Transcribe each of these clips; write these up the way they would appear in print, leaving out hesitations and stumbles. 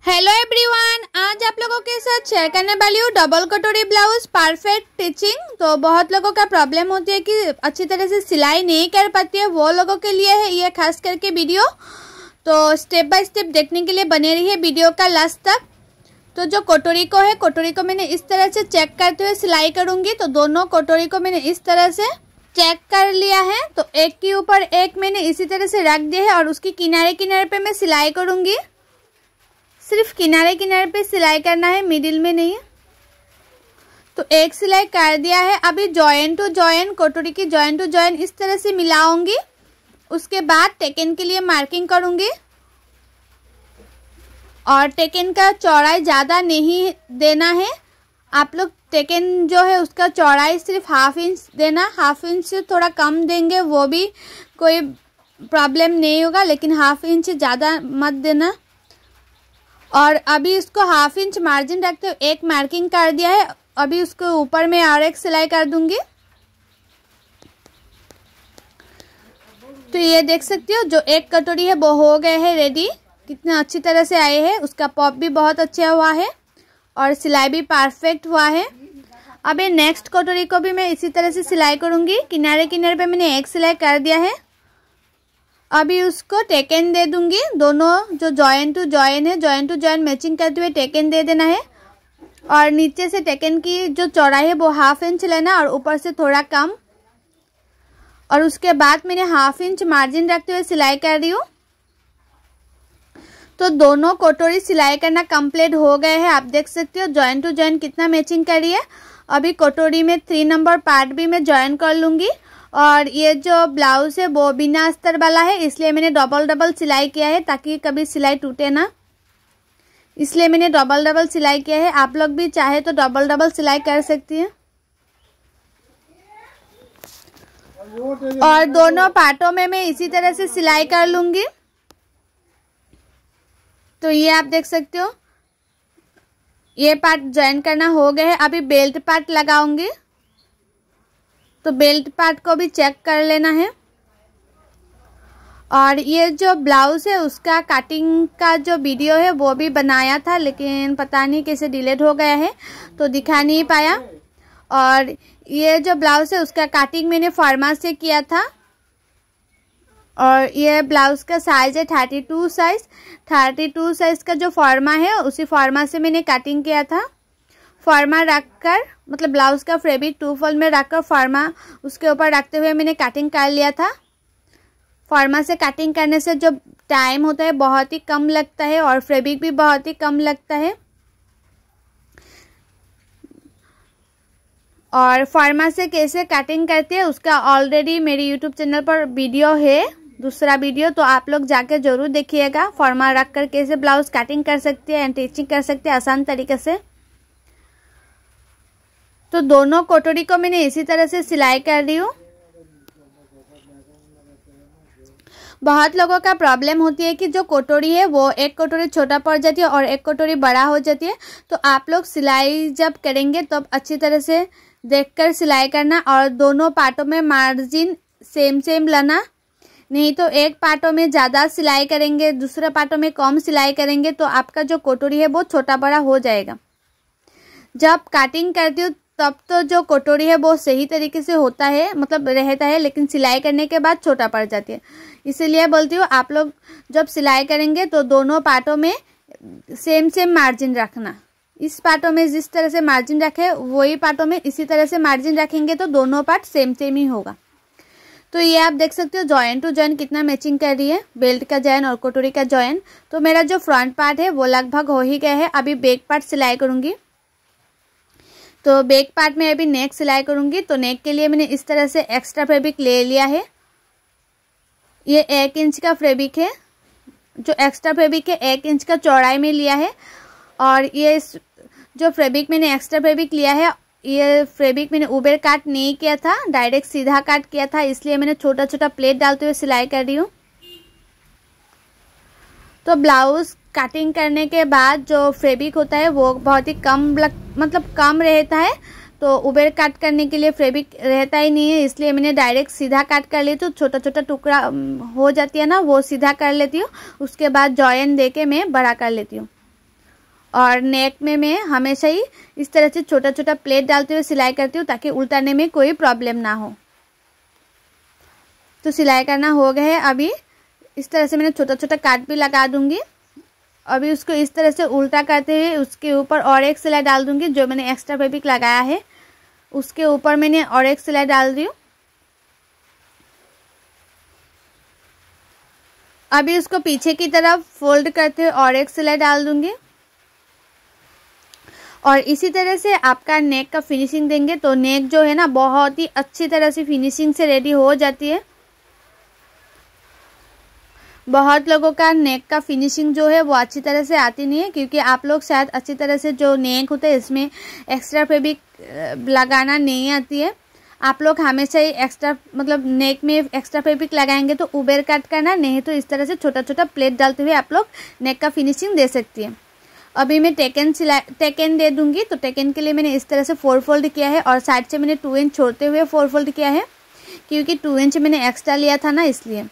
Hello everyone, आज आप लोगों के साथ शेयर करने वाली हूँ डबल कटोरी ब्लाउज परफेक्ट टिचिंग। तो बहुत लोगों का प्रॉब्लम होती है कि अच्छी तरह से सिलाई नहीं कर पाती है, वो लोगों के लिए है ये खास करके वीडियो। तो स्टेप बाय स्टेप देखने के लिए बने रहिए वीडियो का लास्ट तक। तो जो कटोरी को है, कटोरी को मैंने इस तरह से चेक करते हुए सिलाई करूँगी। तो दोनों कटोरी को मैंने इस तरह से चेक कर लिया है। तो एक के ऊपर एक मैंने इसी तरह से रख दिया है और उसकी किनारे किनारे पे मैं सिलाई करूँगी। सिर्फ किनारे किनारे पे सिलाई करना है, मिडिल में नहीं। तो एक सिलाई कर दिया है। अभी जॉइन टू जॉइन, कटोरी की जॉइन टू जॉइन इस तरह से मिलाऊंगी। उसके बाद टेकन के लिए मार्किंग करूंगी और टेकन का चौड़ाई ज़्यादा नहीं देना है। आप लोग टेकन जो है उसका चौड़ाई सिर्फ हाफ इंच देना, हाफ इंच से थोड़ा कम देंगे वो भी कोई प्रॉब्लम नहीं होगा, लेकिन हाफ इंच से ज़्यादा मत देना। और अभी इसको हाफ इंच मार्जिन रखते हुए एक मार्किंग कर दिया है। अभी उसको ऊपर में और एक सिलाई कर दूंगी। तो ये देख सकती हो जो एक कटोरी है वो हो गए है रेडी। कितना अच्छी तरह से आए हैं, उसका पॉप भी बहुत अच्छा हुआ है और सिलाई भी परफेक्ट हुआ है। अभी नेक्स्ट कटोरी को भी मैं इसी तरह से सिलाई करूंगी। किनारे किनारे पे मैंने एक सिलाई कर दिया है। अभी उसको टेकन दे दूंगी। दोनों जो जॉइन टू जॉइन है, जॉइन टू जॉइन मैचिंग करते हुए टेकन दे देना है। और नीचे से टेकन की जो चौड़ाई है वो हाफ इंच लेना और ऊपर से थोड़ा कम। और उसके बाद मैंने हाफ इंच मार्जिन रखते हुए सिलाई कर रही हूँ। तो दोनों कटोरी सिलाई करना कंप्लीट हो गए हैं। आप देख सकते हो जॉइन टू जॉइन कितना मैचिंग करी है। अभी कटोरी में 3 नंबर पार्ट भी मैं जॉइन कर लूँगी। और ये जो ब्लाउज है वो बिना अस्तर वाला है, इसलिए मैंने डबल सिलाई किया है ताकि कभी सिलाई टूटे ना, इसलिए मैंने डबल सिलाई किया है। आप लोग भी चाहे तो डबल सिलाई कर सकती हैं। और दोनों पार्टों में मैं इसी तरह से सिलाई कर लूँगी। तो ये आप देख सकते हो ये पार्ट ज्वाइन करना हो गया है। अभी बेल्ट पार्ट लगाऊंगी। तो बेल्ट पार्ट को भी चेक कर लेना है। और ये जो ब्लाउज है उसका कटिंग का जो वीडियो है वो भी बनाया था, लेकिन पता नहीं कैसे डिलीट हो गया है तो दिखा नहीं पाया। और ये जो ब्लाउज है उसका कटिंग मैंने फॉर्मा से किया था। और ये ब्लाउज का साइज है 32 साइज। 32 साइज का जो फॉर्मा है उसी फॉर्मा से मैंने कटिंग किया था। फॉर्मा रखकर मतलब ब्लाउज का फैब्रिक 2 फोल्ड में रखकर फॉर्मा उसके ऊपर रखते हुए मैंने कटिंग कर लिया था। फॉर्मा से कटिंग करने से जो टाइम होता है बहुत ही कम लगता है और फैब्रिक भी बहुत ही कम लगता है। और फॉर्मा से कैसे कटिंग करते हैं उसका ऑलरेडी मेरे यूट्यूब चैनल पर वीडियो है, दूसरा वीडियो, तो आप लोग जाके जरूर देखिएगा। फॉर्मा रखकर कैसे ब्लाउज कटिंग कर सकते हैं एंड स्टिचिंग कर सकते हैं आसान तरीके से। तो दोनों कटोरी को मैंने इसी तरह से सिलाई कर रही हूँ। बहुत लोगों का प्रॉब्लम होती है कि जो कटोरी है वो एक कटोरी छोटा पड़ जाती है और एक कटोरी बड़ा हो जाती है। तो आप लोग सिलाई जब करेंगे तब तो अच्छी तरह से देखकर सिलाई करना और दोनों पार्टों में मार्जिन सेम लाना। नहीं तो एक पार्टों में ज़्यादा सिलाई करेंगे, दूसरे पार्टों में कम सिलाई करेंगे तो आपका जो कटोरी है वो छोटा बड़ा हो जाएगा। जब कटिंग करती हूँ तब तो जो कटोरी है वो सही तरीके से होता है, मतलब रहता है, लेकिन सिलाई करने के बाद छोटा पड़ जाती है। इसीलिए बोलती हूँ आप लोग जब सिलाई करेंगे तो दोनों पार्टों में सेम मार्जिन रखना। इस पार्टों में जिस तरह से मार्जिन रखे वही पार्टों में इसी तरह से मार्जिन रखेंगे तो दोनों पार्ट सेम ही होगा। तो ये आप देख सकते हो जॉइन टू जॉइन कितना मैचिंग कर रही है, बेल्ट का जॉइन और कटोरी का जॉइन। तो मेरा जो फ्रंट पार्ट है वो लगभग हो ही गया है। अभी बैक पार्ट सिलाई करूँगी। तो बैक पार्ट में अभी नेक सिलाई करूँगी। तो नेक के लिए मैंने इस तरह से एक्स्ट्रा फैब्रिक ले लिया है। ये 1 इंच का फैब्रिक है। जो एक्स्ट्रा फैब्रिक है 1 इंच का चौड़ाई में लिया है। और ये जो फैब्रिक मैंने एक्स्ट्रा फैब्रिक लिया है ये फैब्रिक मैंने ऊपर काट नहीं किया था, डायरेक्ट सीधा काट किया था, इसलिए मैंने छोटा छोटा प्लेट डालते हुए सिलाई कर रही हूँ। तो ब्लाउज कटिंग करने के बाद जो फैब्रिक होता है वो बहुत ही कम रहता है। तो ऊपर काट करने के लिए फैब्रिक रहता ही नहीं है, इसलिए मैंने डायरेक्ट सीधा काट कर ली। तो छोटा छोटा टुकड़ा हो जाती है ना, वो सीधा कर लेती हूँ। उसके बाद जॉइन देके मैं बड़ा कर लेती हूँ। और नेक में मैं हमेशा ही इस तरह से छोटा छोटा प्लेट डालते हुए सिलाई करती हूँ ताकि उल्टाने में कोई प्रॉब्लम ना हो। तो सिलाई करना हो गया है। अभी इस तरह से मैंने छोटा छोटा काट भी लगा दूंगी। अभी उसको इस तरह से उल्टा करते हुए उसके ऊपर और एक सिलाई डाल दूंगी। जो मैंने एक्स्ट्रा फैब्रिक लगाया है उसके ऊपर मैंने और एक सिलाई डाल दी हूँ। अभी उसको पीछे की तरफ फोल्ड करते हुए और एक सिलाई डाल दूंगी और इसी तरह से आपका नेक का फिनिशिंग देंगे तो नेक जो है ना बहुत ही अच्छी तरह से फिनिशिंग से रेडी हो जाती है। बहुत लोगों का नेक का फिनिशिंग जो है वो अच्छी तरह से आती नहीं है क्योंकि आप लोग शायद अच्छी तरह से जो नेक होता है इसमें एक्स्ट्रा फैब्रिक लगाना नहीं आती है। आप लोग हमेशा ही एक्स्ट्रा मतलब नेक में एक्स्ट्रा फैब्रिक लगाएंगे तो उबेर कट करना, नहीं तो इस तरह से छोटा छोटा प्लेट डालते हुए आप लोग नेक का फिनिशिंग दे सकती है। अभी मैं टेकन दे दूंगी। तो टेकन के लिए मैंने इस तरह से 4 फोल्ड किया है और साइड से मैंने 2 इंच छोड़ते हुए 4 फोल्ड किया है क्योंकि 2 इंच मैंने एक्स्ट्रा लिया था ना इसलिए।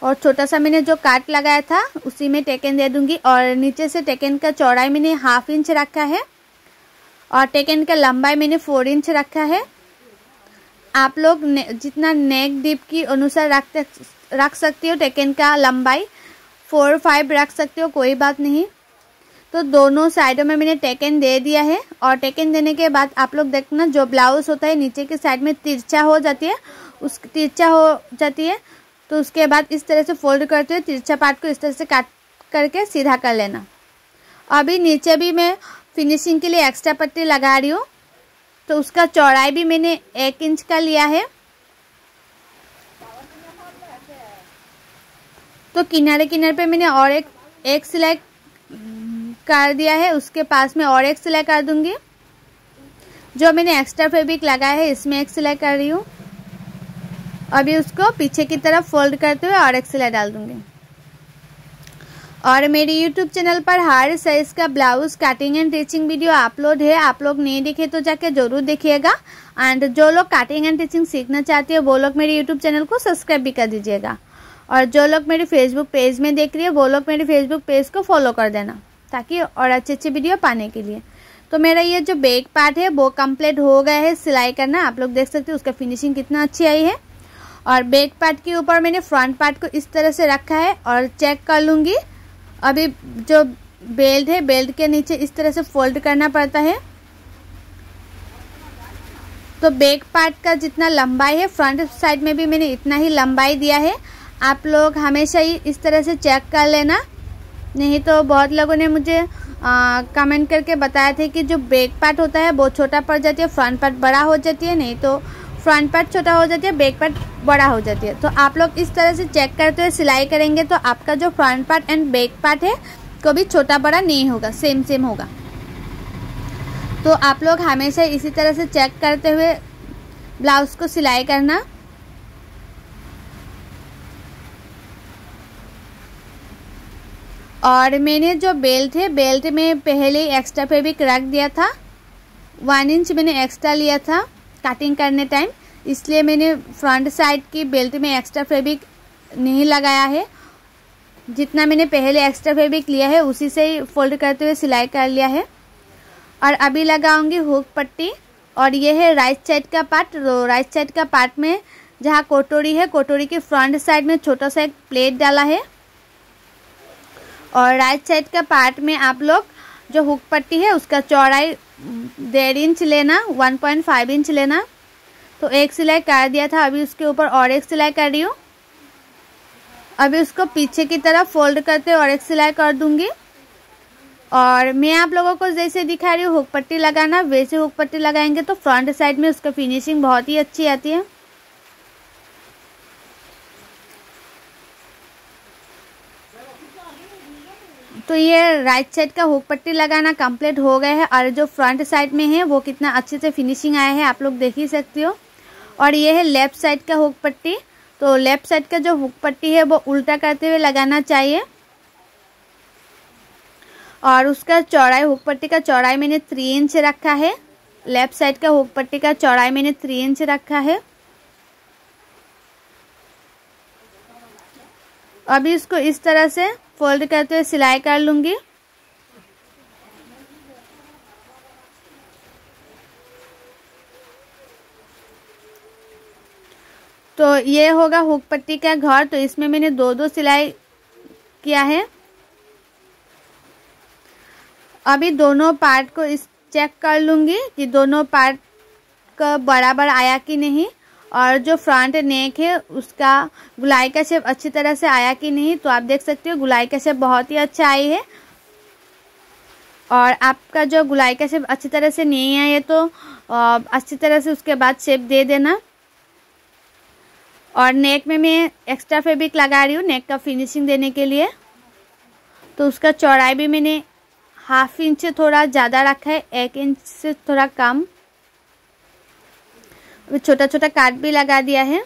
और छोटा सा मैंने जो काट लगाया था उसी में टेकन दे दूंगी और नीचे से टेकन का चौड़ाई मैंने 1/2 इंच रखा है और टेकन का लंबाई मैंने 4 इंच रखा है। आप लोग जितना नेक डीप की अनुसार रख सकते हो। टेकन का लंबाई 4-5 रख सकते हो, कोई बात नहीं। तो दोनों साइडों में मैंने टेकन दे दिया है और टेकन देने के बाद आप लोग देखना जो ब्लाउज होता है नीचे के साइड में तिरछा हो जाती है तो उसके बाद इस तरह से फोल्ड करते हुए तिरछा पार्ट को इस तरह से काट करके सीधा कर लेना। अभी नीचे भी मैं फिनिशिंग के लिए एक्स्ट्रा पट्टी लगा रही हूँ तो उसका चौड़ाई भी मैंने 1 इंच का लिया है। तो किनारे पे मैंने और एक सिलाई कर दिया है, उसके पास में और एक सिलाई कर दूंगी। जो मैंने एक्स्ट्रा फैब्रिक लगाया है इसमें एक सिलाई कर रही हूँ। अभी उसको पीछे की तरफ फोल्ड करते हुए और एक सिलाई डाल दूंगी। और मेरी YouTube चैनल पर हर साइज का blouse cutting and teaching video upload है। आप लोग नहीं देखे तो जाके जरूर देखिएगा। एंड जो लोग कटिंग एंड टिचिंग सीखना चाहते हैं वो लोग मेरे YouTube चैनल को सब्सक्राइब भी कर दीजिएगा। और जो लोग मेरे फेसबुक पेज में देख रही है वो लोग मेरे फेसबुक पेज को फॉलो कर देना ताकि और अच्छे वीडियो पाने के लिए। तो मेरा ये जो बैक पार्ट है वो कंप्लीट हो गया है सिलाई करना। आप लोग देख सकते हो उसका फिनिशिंग कितना अच्छी आई है। और बैक पार्ट के ऊपर मैंने फ्रंट पार्ट को इस तरह से रखा है और चेक कर लूँगी। अभी जो बेल्ट है बेल्ट के नीचे इस तरह से फोल्ड करना पड़ता है। तो बैक पार्ट का जितना लंबाई है फ्रंट साइड में भी मैंने इतना ही लंबाई दिया है। आप लोग हमेशा ही इस तरह से चेक कर लेना, नहीं तो बहुत लोगों ने मुझे कमेंट करके बताया थे कि जो बैक पार्ट होता है वो छोटा पड़ जाती है, फ्रंट पार्ट बड़ा हो जाती है। नहीं तो फ्रंट पार्ट छोटा हो जाती है, बैक पार्ट बड़ा हो जाती है। तो आप लोग इस तरह से चेक करते हुए सिलाई करेंगे तो आपका जो front part and back part है कभी छोटा बड़ा नहीं होगा, सेम होगा। तो आप लोग हमेशा इसी तरह से चेक करते हुए ब्लाउज को सिलाई करना। और मैंने जो बेल्ट है बेल्ट में पहले ही एक्स्ट्रा फैब्रिक रख दिया था। 1 इंच मैंने एक्स्ट्रा लिया था कटिंग करने टाइम, इसलिए मैंने फ्रंट साइड की बेल्ट में एक्स्ट्रा फैब्रिक नहीं लगाया है। जितना मैंने पहले एक्स्ट्रा फैब्रिक लिया है उसी से ही फोल्ड करते हुए सिलाई कर लिया है। और अभी लगाऊंगी हुक पट्टी। और ये है राइट साइड का पार्ट। तो राइट साइड का पार्ट में जहाँ कोटोरी है कोटोरी के फ्रंट साइड में छोटा सा एक प्लेट डाला है। और राइट साइड का पार्ट में आप लोग जो हुक पट्टी है उसका चौड़ाई 1.5 इंच लेना, 1.5 इंच लेना। तो एक सिलाई कर दिया था, अभी उसके ऊपर और एक सिलाई कर रही हूँ। अभी उसको पीछे की तरफ फोल्ड करते और एक सिलाई कर दूंगी। और मैं आप लोगों को जैसे दिखा रही हूँ हुक पट्टी लगाना, वैसे हुक पट्टी लगाएंगे तो फ्रंट साइड में उसका फिनिशिंग बहुत ही अच्छी आती है। तो ये राइट साइड का हुक पट्टी लगाना कंप्लीट हो गया है। और जो फ्रंट साइड में है वो कितना अच्छे से फिनिशिंग आया है आप लोग देख ही सकते हो। और ये है लेफ्ट साइड का हुक पट्टी। तो लेफ्ट साइड का जो हुक पट्टी है वो उल्टा करते हुए लगाना चाहिए। और उसका चौड़ाई हुक पट्टी का चौड़ाई मैंने 3 इंच रखा है। लेफ्ट साइड का हुक पट्टी का चौड़ाई मैंने 3 इंच रखा है। अभी इसको इस तरह से फोल्ड करते हुए सिलाई कर लूँगी। तो ये होगा हुक पट्टी का घर। तो इसमें मैंने 2-2 सिलाई किया है। अभी दोनों पार्ट को इस चेक कर लूँगी कि दोनों पार्ट का बराबर आया कि नहीं, और जो फ्रंट नेक है उसका गुलाई का शेप अच्छी तरह से आया कि नहीं। तो आप देख सकते हो गुलाई का शेप बहुत ही अच्छा आई है। और आपका जो गुलाई का शेप अच्छी तरह से नहीं आया तो अच्छी तरह से उसके बाद शेप दे देना। और नेक में मैं एक्स्ट्रा फैब्रिक लगा रही हूँ नेक का फिनिशिंग देने के लिए। तो उसका चौड़ाई भी मैंने 1/2 इंच से थोड़ा ज़्यादा रखा है, 1 इंच से थोड़ा कम। छोटा छोटा काट भी लगा दिया है।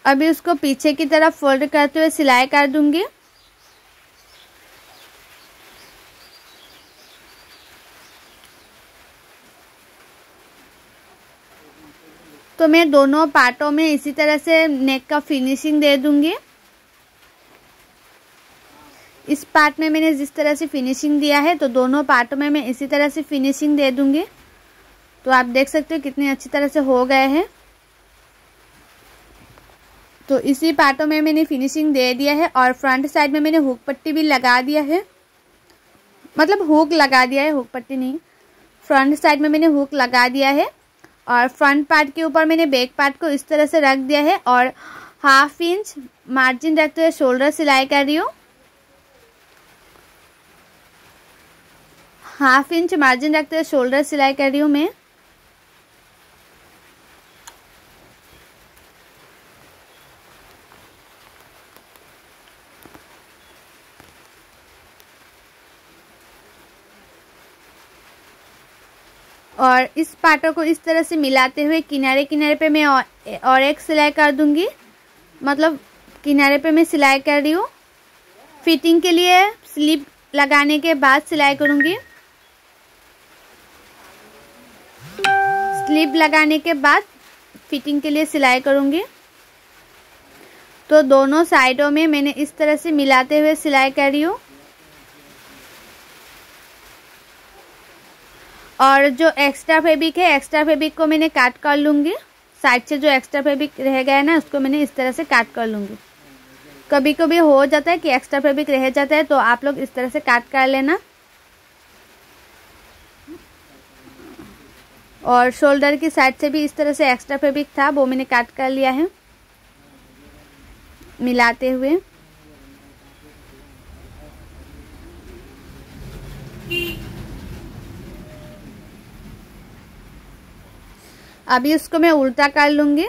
अभी उसको पीछे की तरफ फोल्ड करते हुए सिलाई कर दूंगी। तो मैं दोनों पार्टों में इसी तरह से नेक का फिनिशिंग दे दूंगी। इस पार्ट में मैंने जिस तरह से फिनिशिंग दिया है तो दोनों पार्टों में मैं इसी तरह से फिनिशिंग दे दूंगी। तो आप देख सकते हो कितनी अच्छी तरह से हो गए हैं। तो इसी पार्टों में मैंने फिनिशिंग दे दिया है और फ्रंट साइड में मैंने हुक पट्टी भी लगा दिया है, मतलब हुक लगा दिया है, हुक पट्टी नहीं। फ्रंट साइड में मैंने हुक लगा दिया है और फ्रंट पार्ट के ऊपर मैंने बैक पार्ट को इस तरह से रख दिया है और 1/2 इंच मार्जिन रखते हुए शोल्डर सिलाई कर रही हूँ। 1/2 इंच मार्जिन रखते हुए शोल्डर सिलाई कर रही हूँ मैं। और इस पार्टों को इस तरह से मिलाते हुए किनारे किनारे पे मैं और एक सिलाई कर दूंगी, मतलब किनारे पे मैं सिलाई कर रही हूँ। फिटिंग के लिए स्लिप लगाने के बाद सिलाई करूंगी। स्लिप लगाने के बाद फिटिंग के लिए सिलाई करूंगी। तो दोनों साइडों में मैंने इस तरह से मिलाते हुए सिलाई कर रही हूँ। और जो एक्स्ट्रा फैब्रिक है, एक्स्ट्रा फैब्रिक को मैंने काट कर लूँगी। साइड से जो एक्स्ट्रा फैब्रिक रह गया है ना, उसको मैंने इस तरह से काट कर लूँगी। कभी कभी हो जाता है कि एक्स्ट्रा फैब्रिक रह जाता है, तो आप लोग इस तरह से काट कर लेना। और शोल्डर की साइड से भी इस तरह से एक्स्ट्रा फैब्रिक था, वो मैंने काट कर लिया है मिलाते हुए। अभी उसको मैं उल्टा कर लूंगी।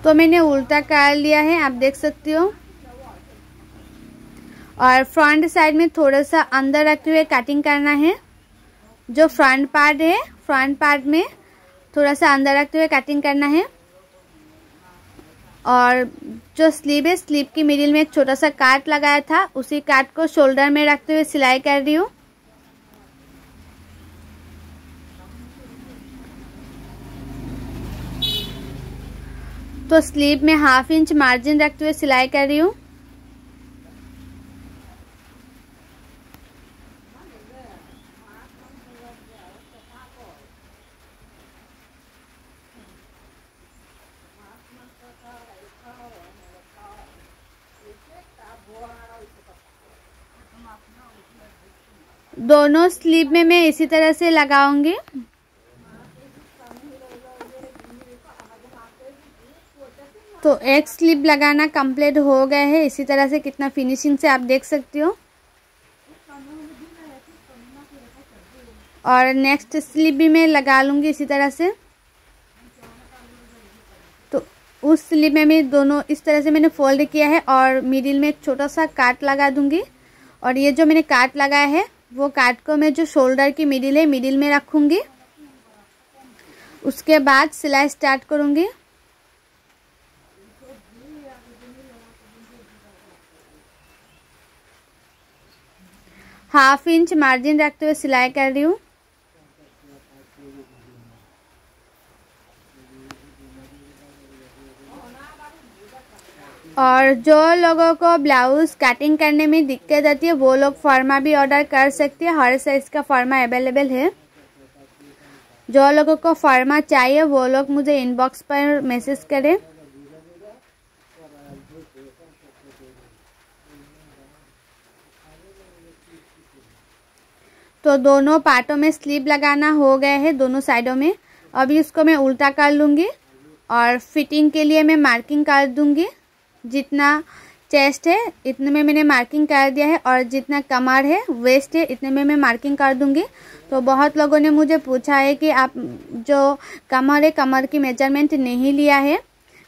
तो मैंने उल्टा कर लिया है, आप देख सकती हो। और फ्रंट साइड में थोड़ा सा अंदर रखते हुए कटिंग करना है। जो फ्रंट पार्ट है, फ्रंट पार्ट में थोड़ा सा अंदर रखते हुए कटिंग करना है। और जो स्लीव है, स्लीव की मिडिल में एक छोटा सा काट लगाया था, उसी काट को शोल्डर में रखते हुए सिलाई कर रही हूँ। तो स्लीव में 1/2 इंच मार्जिन रखते हुए सिलाई कर रही हूँ। दोनों स्लीव में मैं इसी तरह से लगाऊंगी। तो एक स्लीव लगाना कंप्लीट हो गया है। इसी तरह से कितना फिनिशिंग से आप देख सकती हो। और नेक्स्ट स्लीव भी मैं लगा लूँगी इसी तरह से। तो उस स्लीव में मैं दोनों इस तरह से मैंने फोल्ड किया है और मिडिल में एक छोटा सा काट लगा दूंगी। और ये जो मैंने काट लगाया है, वो काट को मैं जो शोल्डर की मिडिल है, मिडिल में रखूंगी। उसके बाद सिलाई स्टार्ट करूंगी। हाफ इंच मार्जिन रखते हुए सिलाई कर रही हूँ। और जो लोगों को ब्लाउज़ कटिंग करने में दिक्कत आती है वो लोग फॉर्मा भी ऑर्डर कर सकते हैं। हर साइज़ का फॉर्मा अवेलेबल है। जो लोगों को फॉर्मा चाहिए वो लोग मुझे इनबॉक्स पर मैसेज करें। तो दोनों पार्टों में स्लीव लगाना हो गया है, दोनों साइडों में। अभी इसको मैं उल्टा कर लूँगी और फिटिंग के लिए मैं मार्किंग कर दूँगी। जितना चेस्ट है इतने में मैंने मार्किंग कर दिया है और जितना कमर है वेस्ट है इतने में मैं मार्किंग कर दूँगी। तो बहुत लोगों ने मुझे पूछा है कि आप जो कमर है कमर की मेजरमेंट नहीं लिया है,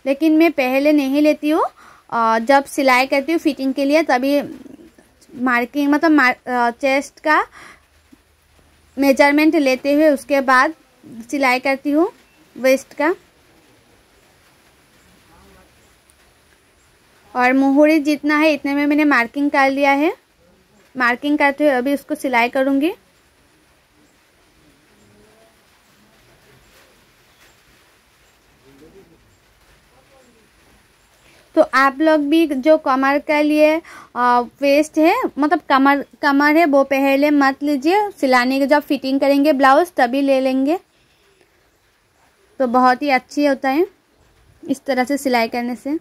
लेकिन मैं पहले नहीं लेती हूँ। जब सिलाई करती हूँ फिटिंग के लिए तभी मार्किंग मतलब चेस्ट का मेजरमेंट लेते हुए उसके बाद सिलाई करती हूँ वेस्ट का। और मुहूरी जितना है इतने में मैंने मार्किंग कर लिया है। मार्किंग करते हुए अभी उसको सिलाई करूँगी। तो आप लोग भी जो कमर के लिए वेस्ट है मतलब कमर है वो पहले मत लीजिए, सिलाने के जब फिटिंग करेंगे ब्लाउज तभी ले लेंगे। तो बहुत ही अच्छी होता है इस तरह से सिलाई करने से।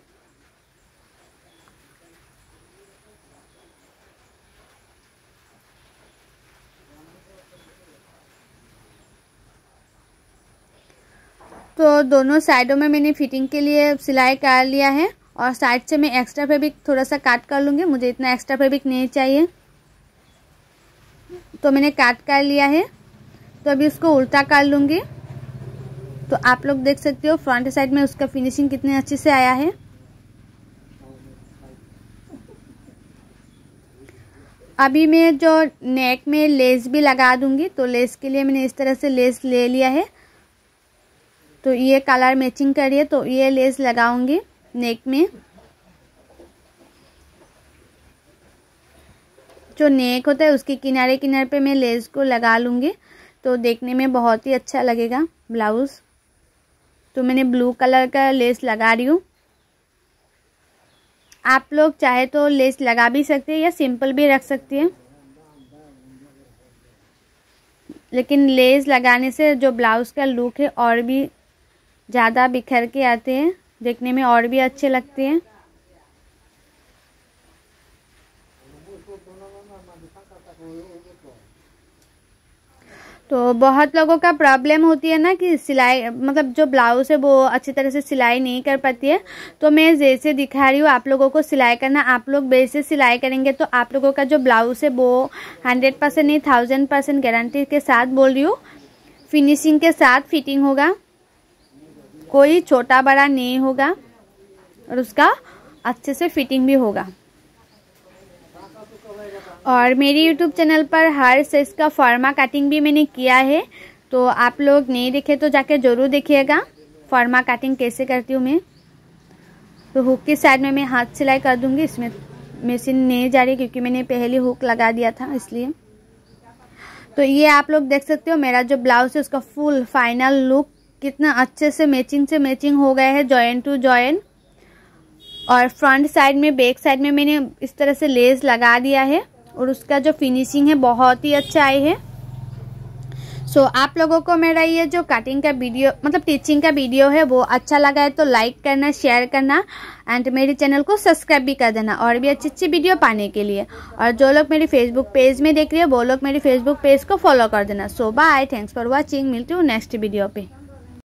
तो दोनों साइडों में मैंने फिटिंग के लिए सिलाई कर लिया है और साइड से मैं एक्स्ट्रा फैब्रिक थोड़ा सा काट कर लूँगी। मुझे इतना एक्स्ट्रा फैब्रिक नहीं चाहिए, तो मैंने काट कर लिया है। तो अभी उसको उल्टा कर लूँगी। तो आप लोग देख सकते हो फ्रंट साइड में उसका फिनिशिंग कितने अच्छे से आया है। अभी मैं जो नेक में लेस भी लगा दूँगी। तो लेस के लिए मैंने इस तरह से लेस ले लिया है। तो ये कलर मैचिंग करिए, तो ये लेस लगाऊंगी नेक में। जो नेक होता है उसके किनारे किनारे पे मैं लेस को लगा लूँगी, तो देखने में बहुत ही अच्छा लगेगा ब्लाउज़। तो मैंने ब्लू कलर का लेस लगा रही हूँ। आप लोग चाहे तो लेस लगा भी सकते हैं या सिंपल भी रख सकती हैं, लेकिन लेस लगाने से जो ब्लाउज़ का लुक है और भी ज़्यादा बिखर के आते हैं, देखने में और भी अच्छे लगते हैं। तो बहुत लोगों का प्रॉब्लम होती है ना कि सिलाई मतलब जो ब्लाउज़ है वो अच्छी तरह से सिलाई नहीं कर पाती है। तो मैं जैसे दिखा रही हूँ आप लोगों को सिलाई करना, आप लोग वैसे सिलाई करेंगे तो आप लोगों का जो ब्लाउज़ है वो 100% नहीं 1000% गारंटी के साथ बोल रही हूँ फिनिशिंग के साथ फिटिंग होगा, कोई छोटा बड़ा नहीं होगा और उसका अच्छे से फिटिंग भी होगा। और मेरी YouTube चैनल पर हर साइज का फॉर्मा कटिंग भी मैंने किया है, तो आप लोग नहीं देखे तो जाके ज़रूर देखिएगा फॉर्मा कटिंग कैसे करती हूँ मैं। तो हुक की साइड में मैं हाथ सिलाई कर दूँगी, इसमें मशीन नहीं जा रही क्योंकि मैंने पहले हुक लगा दिया था इसलिए। तो ये आप लोग देख सकते हो मेरा जो ब्लाउज है उसका फुल फाइनल लुक कितना अच्छे से मैचिंग हो गया है जॉइन टू जॉइन। और फ्रंट साइड में बैक साइड में मैंने इस तरह से लेस लगा दिया है और उसका जो फिनिशिंग है बहुत ही अच्छा आई है। सो आप लोगों को मेरा ये जो कटिंग का वीडियो मतलब टीचिंग का वीडियो है वो अच्छा लगा है तो लाइक करना, शेयर करना एंड मेरे चैनल को सब्सक्राइब भी कर देना और भी अच्छी वीडियो पाने के लिए। और जो लोग मेरी फेसबुक पेज में देख रहे हैं वो लोग मेरी फेसबुक पेज को फॉलो कर देना। सो बाय, थैंक्स फॉर वॉचिंग, मिलती हूँ नेक्स्ट वीडियो पे।